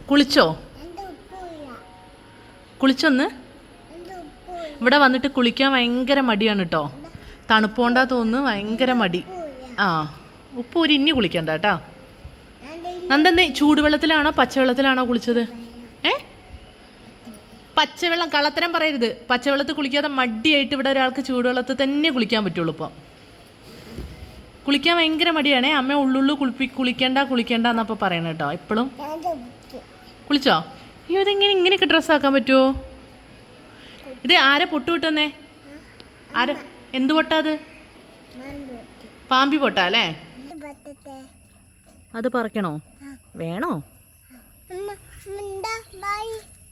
കുളിച്ചോ? കുളിച്ചൊന്ന്? ഇവിടെ വന്നിട്ട് കുളിക്കാൻ ഭയങ്കര മടിയാണ് കേട്ടോ. തണുപ്പോണ്ടാ തോന്നുന്നു, ഭയങ്കര മടി. ആ, ഉപ്പൂരി ഇനി കുളിക്കണ്ട കേട്ടാ. നന്ദന്തേ ചൂടുവെള്ളത്തിലാണോ പച്ചവെള്ളത്തിലാണോ കുളിച്ചത്? പച്ചവെള്ളം, കള്ളത്തരം പറയരുത്. പച്ചവെള്ളത്തിൽ കുളിക്കാതെ മടിയായിട്ട് ഇവിടെ ഒരാൾക്ക് ചൂടുവെള്ളത്തിൽ തന്നെ കുളിക്കാൻ പറ്റുള്ളൂ. ഇപ്പം കുളിക്കാൻ ഭയങ്കര മടിയാണേ. അമ്മ ഉള്ളുള്ളു കുളിക്കണ്ട എന്നപ്പോൾ പറയണ കേട്ടോ. ഇപ്പോഴും കുളിച്ചോ? അയ്യോ, ഇതെങ്ങനെ ഇങ്ങനെയൊക്കെ ഡ്രസ്സാക്കാൻ പറ്റുമോ? ഇത് ആരെ പൊട്ടു വിട്ടെന്നേ? ആരെ? എന്ത് പൊട്ടാ അത്? പാമ്പി പൊട്ടാ അല്ലേ? അത് പറിക്കണോ? വേണോ?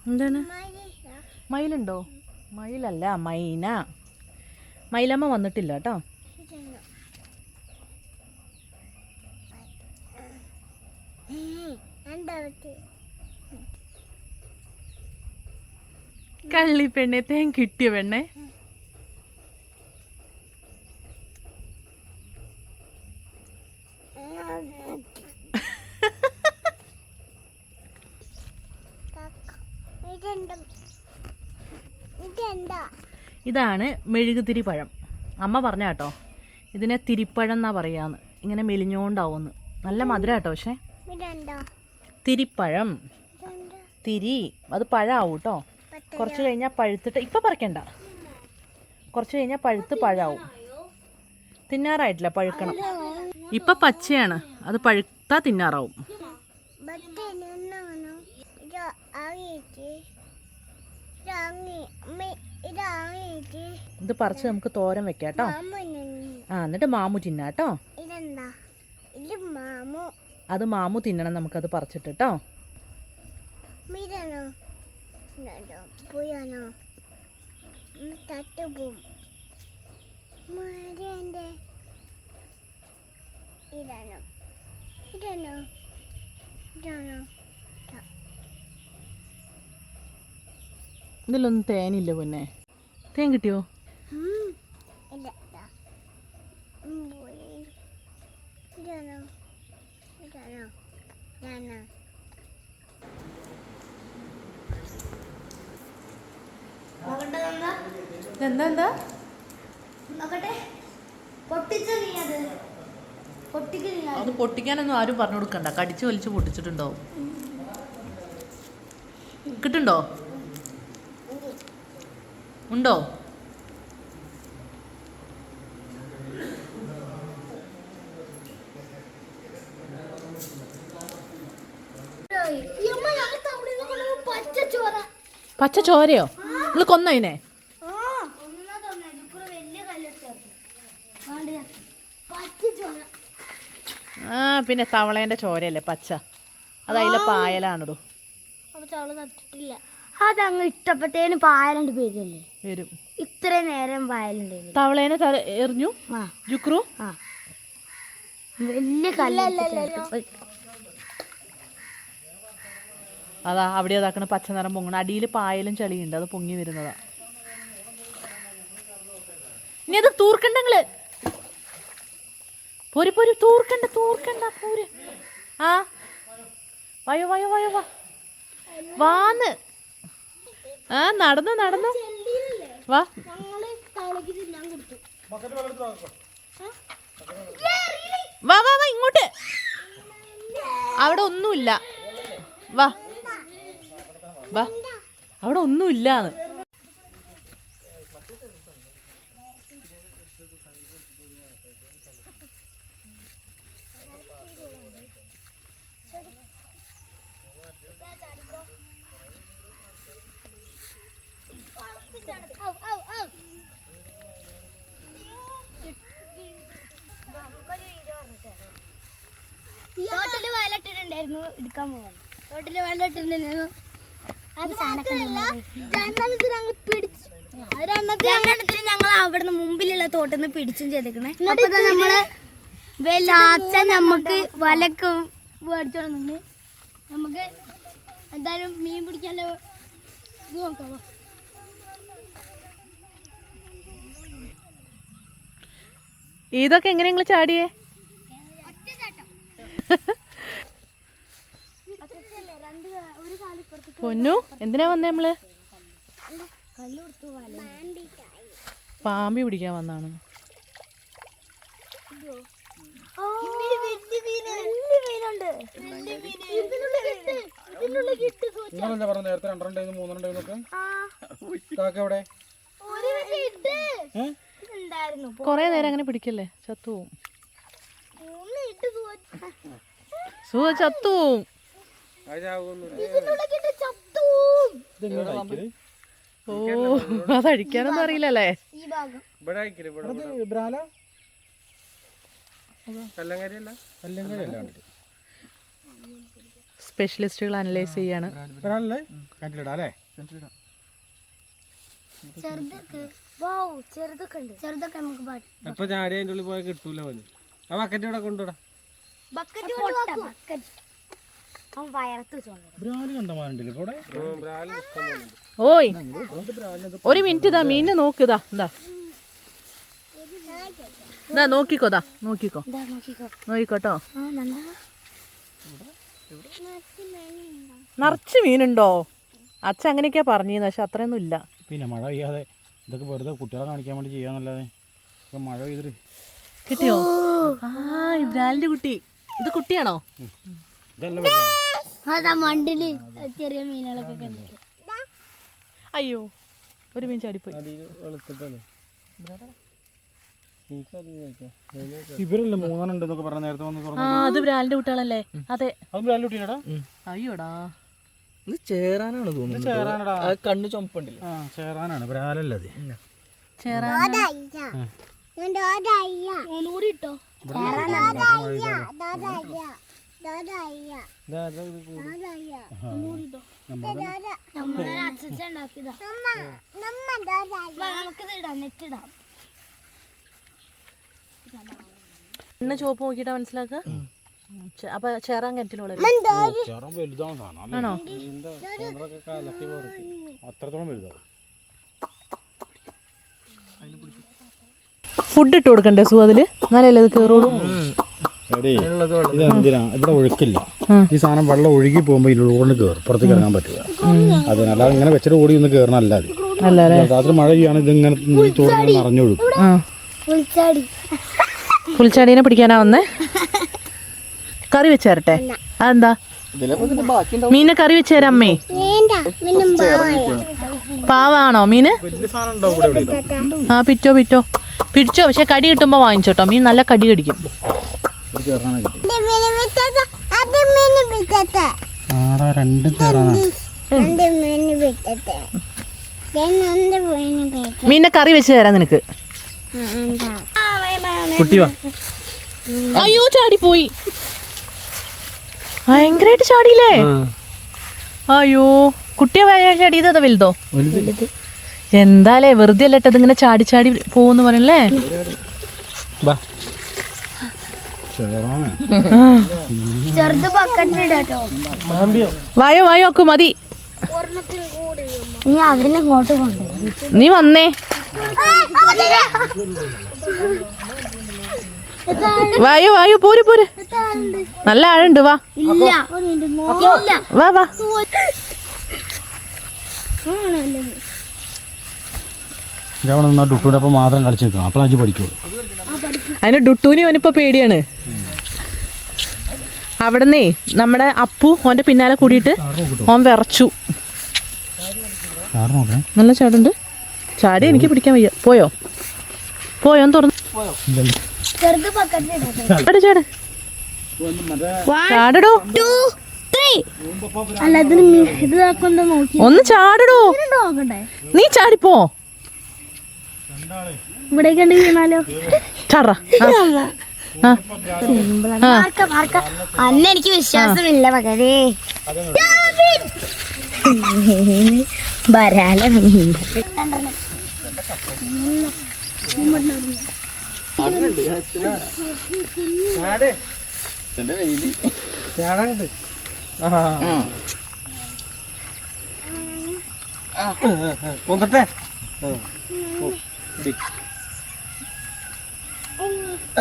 എന്താണ്? മയിലുണ്ടോ? മയിലല്ല, മൈന. മയിലമ്മ വന്നിട്ടില്ല കേട്ടോ. കള്ളി പെണ്ണെ, തേൻ കിട്ടിയ പെണ്ണെ. ഇതാണ് മെഴുകുതിരി പഴം. അമ്മ പറഞ്ഞ കേട്ടോ, ഇതിനെ തിരിപ്പഴം എന്നാ പറയാന്ന്. ഇങ്ങനെ മെലിഞ്ഞോണ്ടാവുമെന്ന്. നല്ല മധുരം കേട്ടോ. പക്ഷെ തിരിപ്പഴം, തിരി, അത് പഴമാവും കേട്ടോ. കുറച്ച് കഴിഞ്ഞാൽ പഴുത്തിട്ട്, ഇപ്പം പറിക്കണ്ട, കുറച്ച് കഴിഞ്ഞാൽ പഴുത്ത് പഴമാവും. തിന്നാറായിട്ടില്ല, പഴുക്കണം. ഇപ്പം പച്ചയാണ്, അത് പഴുത്താ തിന്നാറാവും. ഇത് പറിച്ച് നമുക്ക് തോരൻ വെക്കാം കേട്ടോ. എന്നിട്ട് മാമു തിന്നാട്ടോ. അത് മാമു തിന്നണം, നമുക്കത് പറിച്ചിട്ട് കേട്ടോ. ഇതിലൊന്നും തേനില്ല പൊന്നെ. തേൻ കിട്ടിയോ? എന്താ അത് പൊട്ടിക്കാനൊന്നും ആരും പറഞ്ഞു കൊടുക്കണ്ട. കടിച്ചു വലിച്ചു പൊട്ടിച്ചിട്ടുണ്ടാവും. കിട്ടുണ്ടോ? ഉണ്ടോ? പച്ച ചോരയോ? നിങ്ങൾ കൊന്നതിനെ? പിന്നെ തവളേന്റെ ചോരയല്ലേ പച്ച? അത് അതിലെ പായലാണിടും. അതങ്ങ് ഇഷ്ടപ്പെട്ടതിന് പായലുണ്ട് പേരല്ലേ വരും. ഇത്രയും നേരം പായലുണ്ട്. തവളേനെ എറിഞ്ഞു ജുക്രു. വലിയ കല്ലല്ല. അതാ അവിടെ അതാക്കണ പച്ച നിറം പൊങ്ങണം. അടിയിൽ പായലും ചളിയുണ്ട്, അത് പൊങ്ങി വരുന്നതാ. ഇനി അത് തൂർക്കണ്ടങ്ങള്. പോര് തൂർക്കണ്ട പോര്. വയോ വാ വാന്ന്. നടന്നു വാ. വാ ഇങ്ങോട്ട്. അവിടെ ഒന്നുമില്ല. വാ അവിടെ ഒന്നുമില്ലാന്ന്. തോട്ടില് വയലിട്ടിട്ടുണ്ടായിരുന്നു, എടുക്കാൻ പോകാൻ. തോട്ടില് വയലിട്ടിട്ടുണ്ടായിരുന്നു. രണ്ടെണ്ണത്തിന് ഞങ്ങൾ അവിടുന്ന് മുമ്പിലുള്ള തോട്ടിന്ന് പിടിച്ചും ചെയ്തേക്കണേ. അപ്പൊ നമ്മള് ചാച്ച നമ്മക്ക് വലക്ക് മേടിച്ചോളുന്നുണ്ട്. നമുക്ക് എന്തായാലും മീൻ പിടിക്കാനുള്ള ഇത് നോക്കാമോ? ഇതൊക്കെ എങ്ങനെ നിങ്ങൾ ചാടിയേ? പൊന്നു എന്തിനാ വന്നേ നമ്മള്? പാമ്പി പിടിക്കാൻ വന്നാണ്. കൊറേ നേരം അങ്ങനെ പിടിക്കല്ലേ, ചത്തുപോവും. ചത്തുപോവും. ഓ അതഴിക്കാനൊന്നും അറിയില്ലല്ലേ. സ്പെഷ്യലിസ്റ്റുകൾ അനലൈസ് ചെയ്യാണ്. ഓയ് ഒരു മിനിറ്റ് ഇതാ മീനെ നോക്കിതാ. ഇതാ നോക്കിക്കോതാ, നോക്കിക്കോട്ടോ. നിറച്ച് മീനുണ്ടോ? അച്ഛൻ അങ്ങനെയൊക്കെയാ പറഞ്ഞിരുന്നു, പക്ഷെ അത്രയൊന്നും ഇല്ല. പിന്നെ മഴ പെയ്യാതെ ഇതൊക്കെ വെറുതെ കുട്ടികളെ കാണിക്കാൻ വേണ്ടി ചെയ്യാന്നല്ലാതെ മഴ പെയ്തിട്ട് കിട്ടിയോ? ആ ഇബ്രാലിന്റെ കുട്ടി. ഇത് കുട്ടിയാണോ? മണ്ടില് ചെറിയ മീനുകളൊക്കെ കണ്ടിട്ട്. അയ്യോ ഒരു മീൻ ചാടിപ്പോയി. ഇവരല്ലേ 3 ഉണ്ടെന്നൊക്കെ പറഞ്ഞ നേരത്തെ വന്ന് തുറന്നു. അത് ബ്രാലിന്റെ കുട്ടികളല്ലേ? അതെ. അത് ബ്രാലിന്റെ കുട്ടിയാടാ? അയ്യോടാ ഇത് ചേറാനാണ് തോന്നുന്നത്. ചേറാനടാ, കണ്ണ് ചുമപ്പുണ്ടല്ലോ. ചേറാനാണ്, ബ്രാലല്ലേ അത്. എണ്ണ ചുവപ്പ് നോക്കിട്ടാ മനസ്സിലാക്ക. അപ്പൊ ചേറാൻ കിണറ്റിലുള്ള ആണോ? അത്രത്തോളം വലുതാവും. ഫുഡ് ഇട്ട് കൊടുക്കണ്ടേ സു അതില്? എന്നാലല്ലേ അത് കേറുള്ളൂ. ഇതെന്തിനാ ഇവിടെ ഒഴുക്കില്ല. ഈ സാധനം വെള്ളം ഒഴുകി പോകുമ്പോ ഇതിലൂടെ കയറും, പുറത്തേക്ക് ഇറങ്ങാൻ പറ്റില്ല. അതിനല്ലാതെ ഇങ്ങനെ വെച്ചിട്ട് ഓടി ഒന്ന് കയറണം. അല്ലാതെ രാത്രി മഴ ചെയ്യാണ് ഇതിങ്ങനെ തോടുകൾ നിറഞ്ഞൊഴുക്കും. പുൽച്ചാടീനെ പിടിക്കാനാ വന്നേ? കറി വെച്ചേരട്ടെ? അതെന്താ? മീനെ കറി വെച്ചേരാ അമ്മേ? പാവാണോ മീന്? ആ പിറ്റോ പിടിച്ചോ. പക്ഷെ കടി കിട്ടുമ്പോ വാങ്ങിച്ചോട്ടോ. മീൻ നല്ല കടി കടിക്കും. മീനെ കറി വെച്ച് തരാം നിനക്ക്. അയ്യോ ചാടിപ്പോയി. ഭയങ്കരമായിട്ട് ചാടിയില്ലേ? അയ്യോ കുട്ടിയെ ചാടിയത് അതോ വലുതോ? എന്താലേ വെറുതെ അല്ല ഇട്ടത്, ഇങ്ങനെ ചാടി ചാടി പോവെന്ന് പറയല്ലേ. വായോ ഒക്കെ മതി. നീ വന്നേ. വായോ പോര്. നല്ല ആഴുണ്ട്. വാ ഡുട്ടൂടെ മാത്രം കളിച്ചു നിൽക്കണം, അപ്പോൾ അജി പഠിക്കുള്ളൂ. അതിന് ഡുട്ടൂനി അവനിപ്പോ പേടിയാണ്. അവിടുന്നേ നമ്മുടെ അപ്പു ഓന്റെ പിന്നാലെ കൂടിയിട്ട് ഓൻ വിറച്ചു. നല്ല ചാടുണ്ട്. ചാടി എനിക്ക് പിടിക്കാൻ വയ്യ. പോയോ തുറന്നു? ചാടടോ, ഒന്ന് ചാടടോ. നീ ചാടിപ്പോ. അന്ന് എനിക്ക് വിശ്വാസമില്ല മകനെ. വരാല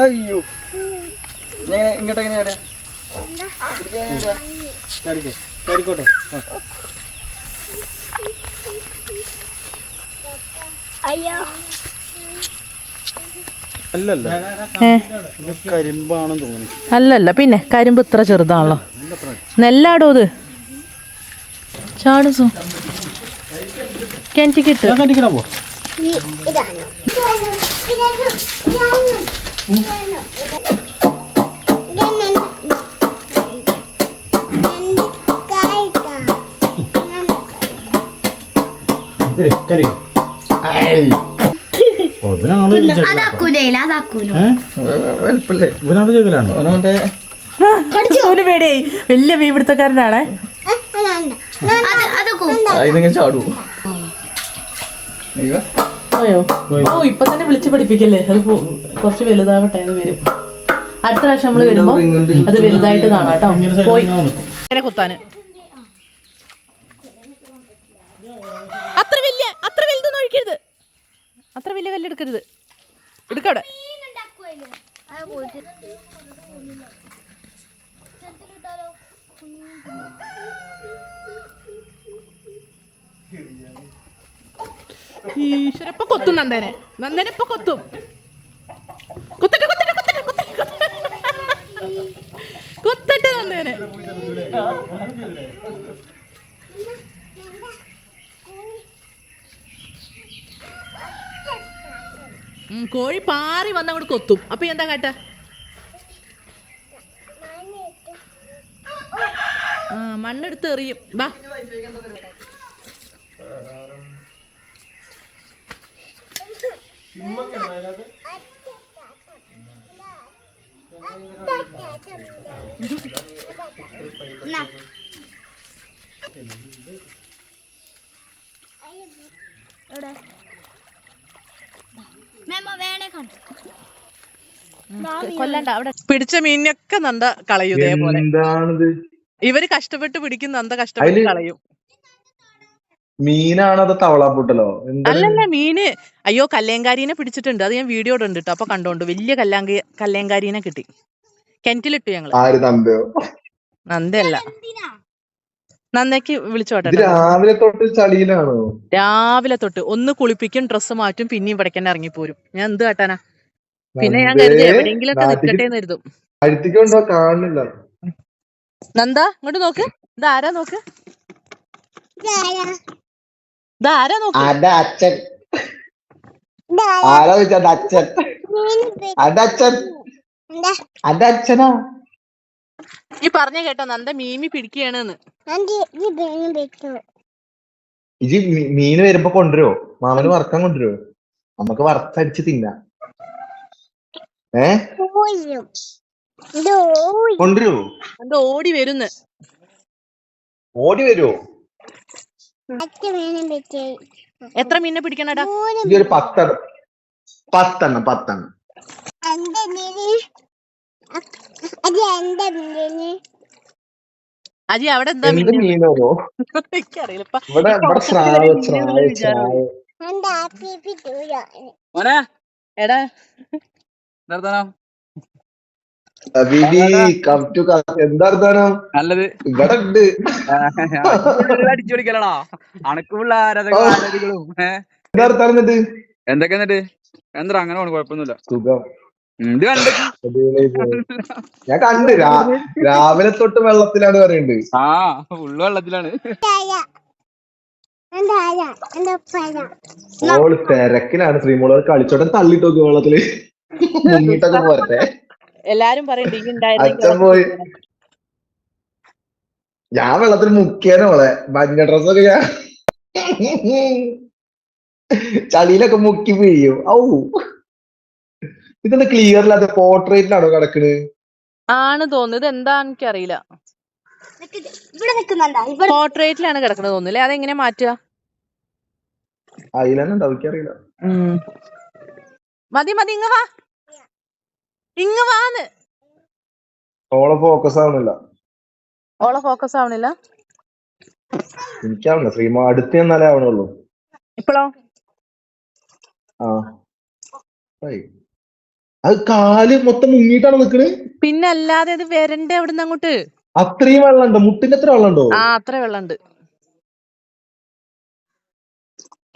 അയ്യോ ഇങ്ങോട്ടെങ്ങനെയാ? കയറിക്കോട്ടെ. അയ്യോ അല്ലല്ല ഇത് കരിമ്പാണെന്ന് തോന്നി. അല്ലല്ല പിന്നെ കരിമ്പ് ഇത്ര ചെറുതാണല്ലോ. നെല്ലാടോ ഇത് ചാടുസോ കിണറ്റിക്കിട്ട് ഞാൻ കണ്ടിക്കണ പോ. ഇതാണ് ഇവനാണ് ചെയ്തലാണ്. പേടിയായി. വലിയ മീൻപിടുത്തക്കാരനാണേ. അതിനെങ്ങനെ ചാടുവോ? അയ്യോ ഓ ഇപ്പൊ തന്നെ വിളിച്ച് പഠിപ്പിക്കല്ലേ. അത് കുറച്ച് വലുതാവട്ടെ അത് വരും. അടുത്ത പ്രാവശ്യം നമ്മള് വരുമ്പോ അത് വലുതായിട്ട് കാണാം കേട്ടോ. പോയി ഇങ്ങനെ കുത്താന് അത്ര വലുതൊന്നും ഒഴിക്കരുത്. അത്ര വലിയ കല്ലെടുക്കരുത്. എടുക്കവിടെ. ഈശ്വര ഇപ്പൊ കൊത്തും നന്ദനെ. നന്ദനെ ഇപ്പൊ കൊത്തും. കുത്തട്ടെ കുത്തട്ടെ കുത്തട്ടെ കുത്തട്ടെ കുത്തട്ടെ നന്ദനെ. കോഴി പാറി വന്ന് അങ്ങോട്ട് കൊത്തും. അപ്പൊ എന്താ കാട്ട? മണ്ണെടുത്ത് എറിയും. വാ കൊല്ലണ്ട. അവിടെ പിടിച്ച മീനിനൊക്കെ നന്ദ കളയും. ഇതേപോലെ ഇവര് കഷ്ടപ്പെട്ട് പിടിക്കും, നന്ദ കഷ്ടപ്പെട്ട് കളയും. മീനാണത് തവളാപ്പൂട്ടലോ? അല്ലല്ല മീന്. അയ്യോ കല്ലേങ്കാരീനെ പിടിച്ചിട്ടുണ്ട്. അത് ഞാൻ വീഡിയോ ഉണ്ട് കേട്ടോ. അപ്പൊ കണ്ടോണ്ട് വലിയ കല്ലേങ്കാരീനെ കിട്ടി. കിണറ്റിലിട്ടു ഞങ്ങള്. ആര് നമ്പയോ? നന്ദയല്ല, നന്ദയ്ക്ക് വിളിച്ചോട്ടെ. രാവിലെ തൊട്ട് ചളിയിലാണോ? രാവിലെ തൊട്ട് ഒന്ന് കുളിപ്പിക്കും, ഡ്രസ്സ് മാറ്റും, പിന്നെയും ഇവിടേക്ക് ഇറങ്ങിപ്പോരും. ഞാൻ എന്ത് കാട്ടാനാ? പിന്നെ ഞാൻ കരുതി എവിടെയെങ്കിലും ഒക്കെ നിൽക്കട്ടെന്ന് കരുതും. അടുത്തേക്കുണ്ടോ? കാണുന്നില്ല. നന്ദ ഇങ്ങോട്ട് നോക്ക്. ഇതാരാ നോക്ക്. ഇതാരാ നോക്ക്. അച്ഛൻ ആരാ ചോദിച്ചത്? അച്ഛൻ അച്ഛൻ അച്ഛനാ. ഈ പറഞ്ഞ കേട്ടോ നന്ദ മീമി പിടിക്കുകയാണെന്ന്. ഇജി മീന് വരുമ്പോ കൊണ്ടുവരുവോ? മാമന് വറുക്കാൻ കൊണ്ടുവരുവോ? നമുക്ക് വറുത്തടിച്ച് തിന്നാം. കൊണ്ടുവരുവോ? എന്താ ഓടി വരുന്ന്? ഓടി വരുവോ? എത്ര മീനെ പിടിക്കണടാ? ഈ ഒരു 10 10 അജി അവിടെ എന്താ മീനോ? എനിക്കറിയില്ല. എടാ എന്താ നല്ലത് ഇവിടെ ഉണ്ട്. അടിച്ചു പിടിക്കലടാ അണക്കുള്ള ആരാധകളും എന്താ എന്നിട്ട്? എന്തൊക്കെ എന്നിട്ട് എന്താ അങ്ങനെ പോണു, കുഴപ്പമൊന്നുമില്ല. സുഖം. ഇത് കണ്ട് ഞാൻ കണ്ട് രാവിലെ തൊട്ട് വെള്ളത്തിലാണ് പറയുന്നത്. ആ ഫുള്ള് വെള്ളത്തിലാണ്. ഓള് തിരക്കിലാണ്. ശ്രീമോള് കളിച്ചോട്ടൻ തള്ളിട്ട് നോക്കി വെള്ളത്തില് മുങ്ങിട്ടൊക്കെ പോരട്ടെ. എല്ലാരും പറയണ്ട. അച്ഛൻ പോയി. ഞാൻ വെള്ളത്തിൽ മുക്കിയാനോളെ മഞ്ഞ ഡ്രസ്സൊക്കെ ഞാൻ ചളിയിലൊക്കെ മുക്കി വീഴും. ഔ ഇതെന്താ ക്ലിയർ ഇല്ലാതെ? പോർട്രേറ്റിലാണോ കിടക്കണ്? ആണ് തോന്നുന്നത്. എന്താ എനിക്കറിയില്ല. പോർട്രേറ്റിലാണ് കിടക്കണത് തോന്നുന്നില്ലേ? അതെങ്ങനെ മാറ്റുക? അതിലെന്നെ എനിക്കറിയില്ല. മതി മതി ഇങ്ങ വാ. ഇങ്ങ് വാന്ന്. ഓളെ ഫോക്കസ് ആവണില്ല. ഓളെ ഫോക്കസ് ആവണില്ല. എനിക്കാവണ ശ്രീമോ അടുത്ത് എന്നാലേ ആവണുള്ളൂ. ഇപ്പഴോ? ആ അത് കാല് മൊത്തം മുങ്ങിട്ടാണ് നിക്കണ്. പിന്നെ അല്ലാതെ ഇത് വരണ്ടേ അവിടുന്ന് അങ്ങോട്ട്? അത്രയും വെള്ളം ഉണ്ടോ? മുട്ടിന്റെ അത്ര വെള്ളം ഉണ്ടോ? ആ അത്ര വെള്ളമുണ്ട്.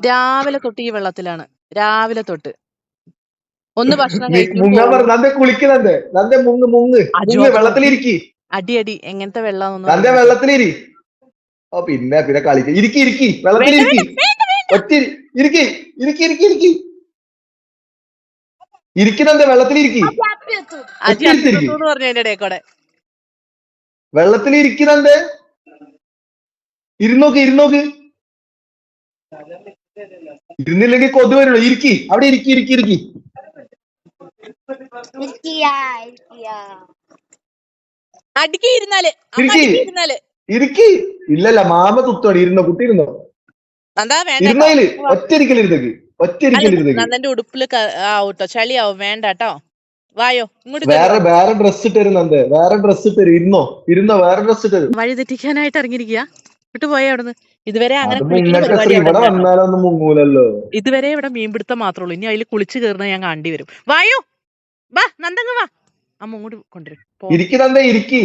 രാവിലെ തൊട്ട് ഈ വെള്ളത്തിലാണ്, രാവിലെ തൊട്ട്. ഒന്ന് ഭക്ഷണം കഴിക്കും, മുങ്ങാൻ പോകും. പറഞ്ഞു. നന്ദേ കുളിക്ക്, നന്ദേ മുങ്ങ് മുങ്ങ് അജോ മുങ്ങ്, അജോ വെള്ളത്തിലിരിക്കി. അടി അടി എങ്ങനത്തെ വെള്ളാന്നൊന്നും നന്ദേ അറിയില്ല. വെള്ളത്തിലിരി. ഓ പിന്നെ കളിക്ക. ഇരിക്കി വേണ്ട വെള്ളത്തിലിരിക്കി. വേണ്ട വേണ്ട വേണ്ട. ഒറ്റ ഇരിക്കി ഇരിക്കി ഇരിക്കി ഇരിക്കി ഇരിക്കുന്നുണ്ട്. വെള്ളത്തിലിരിക്കി. അജി ഒറ്റ അത്തുന്ന് പറഞ്ഞു അതിന്റെ ഇടയിൽ കൂടെ. വെള്ളത്തിലിരിക്കുന്നുണ്ട്. ഇരുന്നോക്ക് ഇരുന്നില്ലെങ്കിൽ കൊതു വരുള്ളൂ. ഇരിക്കി അവിടെ, ഇരിക്കി. അടിക്ക് ഇരുന്നാല്, അമ്മ അടിക്ക് ഇരുന്നാല്. ഇരിക്കി. ഇല്ലല്ല, മാമ തുത്തോടി. ഇരുന്നോ കുട്ടി, ഇരുന്നോ. നന്ദാ വേണ്ട ഇരുന്നതില് ഒറ്റയിരിക്കലിരുന്നേക്ക്. നന്ദന്റെ ഉടുപ്പില് ആവട്ടോ, ചളിയാവും, വേണ്ട കേട്ടോ. വായോ ഇങ്ങോട്ട്. വേറെ ഡ്രസ് ഇട്ട് തരും നന്ദേ. വേറെ ഡ്രസ് ഇട്ട് തരും. ഇരുന്നോ വേറെ ഡ്രസ് ഇട്ട് തരും. വഴി തെറ്റിക്കാനായിട്ട് ഇറങ്ങിയിരിക്കുക. വിട്ടു പോയേ അവിടുന്ന്. ഇതുവരെ അങ്ങനെ അത് കുളിക്കുന്ന മുങ്ങട്ടെ പരിപാടി ശ്രീ. അവിടെ ഇവിടെ ഇല്ല. വന്നാലൊന്നും മുങ്ങൂലല്ലോ. ഇതുവരെ ഇവിടെ മീൻപിടുത്തം മാത്രമേ ഉള്ളൂ. ഇനി അതിൽ കുളിച്ച് കയറുന്ന ഞാൻ കാണേണ്ടി വരും. വായോ, വാ നന്ദങ്ങ് വാ. അമ്മ ഇങ്ങോട്ട് കൊണ്ടുവരും. ഇരിക്കി നന്ദേ, ഇരിക്കി.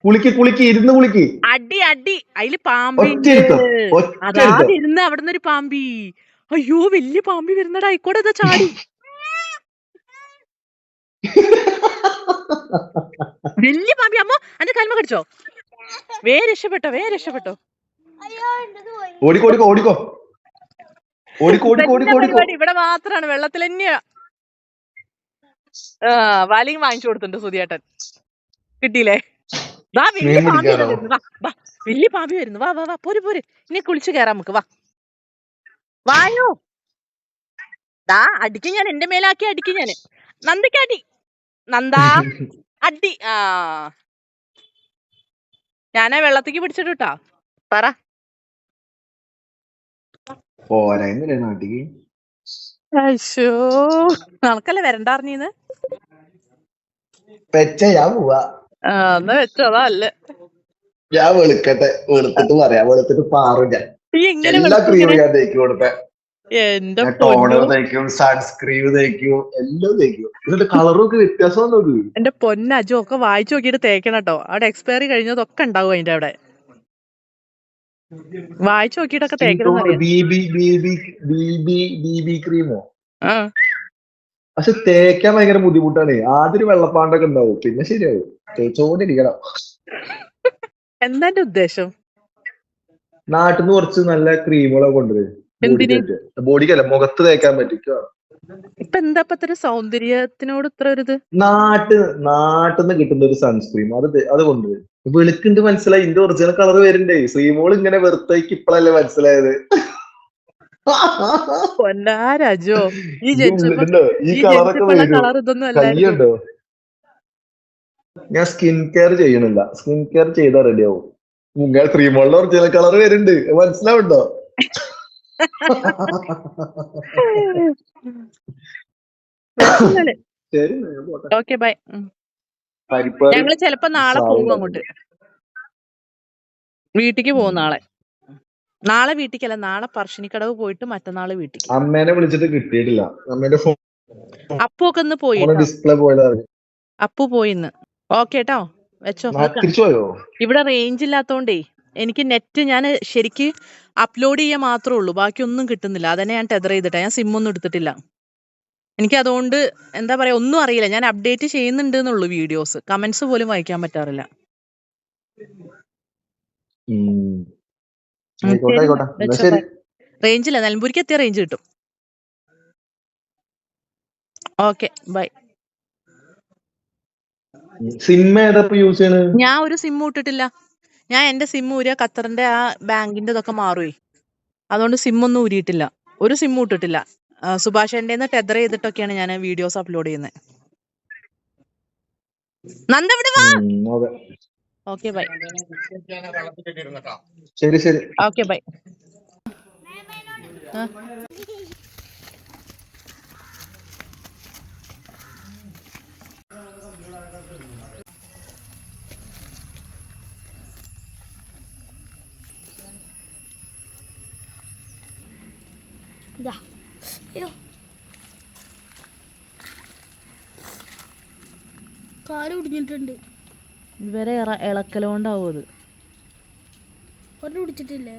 കുളിക്ക് ഇരുന്ന് കുളിക്ക്. അടി അതില് പാമ്പിണ്ട്. ഒറ്റ ഇരുന്ന് അവിടുന്ന് ഒരു പാമ്പി. അയ്യോ വലിയ പാമ്പി വരുന്നടാ. ആയിക്കോട്ടെ അതാ ചാടി. വലിയ പാമ്പി. അമ്മ അന്റെ കാൽമ കടിച്ചോ? രക്ഷപ്പെട്ടോ. ഓടിക്കോ. പരിപാടി ഇവിടെ മാത്രാണ്, വെള്ളത്തിൽ തന്നെയാ. വലിയും വാങ്ങിച്ചു കൊടുത്തിട്ടുണ്ട് സുധിയേട്ടൻ. കിട്ടിയില്ലേ? വലിയ പാമ്പി വരുന്നു. വാ പോര്. ഇനി കുളിച്ചു കയറാം നമുക്ക്. വായോ. അടിക്കും ഞാൻ, എന്റെ മേലാക്കി അടിക്കും ഞാന്. നന്ദയ്ക്ക് അടി. നന്ദാ അടി. ഞാനാ വെള്ളത്തേക്ക് പിടിച്ചിട്ടാ. പറ. നാട്ടിക്ക് അയ്യോ, നമുക്കല്ലേ വരണ്ടറിഞ്ഞീന്ന്. ഞാൻ പോവാ. എന്നാ വെച്ചോതാ അല്ലേ. ഞാൻ വെളുത്തിട്ട് പറയാം. വെളുത്തിട്ട് പാറും ഞാൻ. എങ്ങനെ എല്ലാ ക്രീമും ഞാൻ തേക്കും കൊടുത്തേ. എന്റെ ടോണർ തേക്കും, സൺസ്ക്രീം തേക്കും, എല്ലാം തേക്കും. എന്നിട്ട് കളറൊക്കെ വ്യത്യാസം നോക്ക്. എന്റെ പൊന്നജോ ഒക്കെ വായിച്ചു നോക്കിയിട്ട് തേക്കണം കേട്ടോ. അവിടെ എക്സ്പയറി കഴിഞ്ഞതൊക്കെ ഉണ്ടാവും അതിന്റെ അവിടെ. വായിച്ചു നോക്കിയിട്ടൊക്കെ തേക്കണം. ബിബി ക്രീമോ? പക്ഷെ തേക്കാൻ ഭയങ്കര ബുദ്ധിമുട്ടാണ്. ആദ്യം ഒരു വെള്ളപ്പാണ്ടൊക്കെ ഉണ്ടാവും, പിന്നെ ശരിയാവും. തേച്ചോണ്ടിരിക്കണം. എന്താ എന്റെ ഉദ്ദേശം? നാട്ടിൽ നിന്ന് കുറച്ച് നല്ല ക്രീമുകളൊക്കെ കൊണ്ടുവരും. ബോഡിക്കല്ല, മുഖത്ത് തേക്കാൻ പറ്റിക്കോ. ഇപ്പൊ എന്താ ഇത്ര സൗന്ദര്യത്തിനോട് ഇത്ര ഒരു ഇത്? നാട്ടിന്ന് കിട്ടുന്ന ഒരു സൺസ്ക്രീം അത് കൊണ്ടുവരും. വെളുക്കുണ്ട്, മനസ്സിലായി. ഇതിന്റെ ഒറിജിനൽ കളർ വരുന്നുണ്ടേ. ശ്രീമോൾ ഇങ്ങനെ വെറുത്തേക്ക് ഇപ്പഴല്ലേ മനസ്സിലായത്. പൊന്നാരാജോ, ഈ കളറൊക്കെ കയ്യുണ്ടോ? ഞാൻ സ്കിൻ കെയർ ചെയ്യണില്ല. സ്കിൻ കെയർ ചെയ്താൽ റെഡി ആവും. ശ്രീമോളിന്റെ ഒറിജിനൽ കളർ വരുന്നുണ്ട്, മനസ്സിലാവുണ്ടോ? Okay bye. ഞങ്ങള് ചെലപ്പോ നാളെ പോകും അങ്ങോട്ട്. വീട്ടിക്ക് പോകും നാളെ വീട്ടിക്കല്ല, നാളെ പറശ്ശിനിക്കടവ് പോയിട്ട് മറ്റന്നാള് വീട്ടിക്ക്. അമ്മേനെ വിളിച്ചിട്ട് കിട്ടിയിട്ടില്ല. അമ്മേന്റെ ഫോൺ അപ്പു ഒക്കെ ഒന്ന് പോയി. ഡിസ്പ്ലേ പോയതാണ്. അപ്പു പോയിന്ന്. ഓക്കെ കേട്ടോ, വെച്ചോ. ഇവിടെ റേഞ്ച് ഇല്ലാത്തോണ്ടേ എനിക്ക് നെറ്റ് ഞാൻ ശരിക്ക് അപ്ലോഡ് ചെയ്യാൻ മാത്രമേ ഉള്ളൂ, ബാക്കി ഒന്നും കിട്ടുന്നില്ല. അതന്നെ ഞാൻ ടെതർ ചെയ്തിട്ടാ. ഞാൻ സിം ഒന്നും എടുത്തിട്ടില്ല. എനിക്ക് അതുകൊണ്ട് എന്താ പറയാ, ഒന്നും അറിയില്ല. ഞാൻ അപ്ഡേറ്റ് ചെയ്യുന്നുണ്ട് എന്നുള്ളൂ. വീഡിയോസ് കമന്റ്സ് പോലും വായിക്കാൻ പറ്റാറില്ല. റേഞ്ചില്ല. നിലമ്പൂരിക്ക് എത്തിയ റേഞ്ച് കിട്ടും. Okay bye. ഞാൻ ഒരു സിം ഇട്ടിട്ടില്ല. ഞാൻ എന്റെ സിം ഊരിയ ഖത്തറിന്റെ ആ ബാങ്കിന്റെ ഇതൊക്കെ മാറുവേ. അതുകൊണ്ട് സിം ഒന്നും ഊരിയിട്ടില്ല. ഒരു സിം ഇട്ടിട്ടില്ല. സുഭാഷേന്റെ ടെതർ ചെയ്തിട്ടൊക്കെയാണ് ഞാൻ വീഡിയോസ് അപ്ലോഡ് ചെയ്യുന്നത്. നന്ദ ഇവിടെ വാ. Okay bye. ശരി. Okay bye. കാല് കുടിഞ്ഞിട്ടുണ്ട്. ഇവരെ ഇളക്കലോണ്ടാവും അത്. ഒരെണ്ണം കുടിച്ചിട്ടില്ലേ?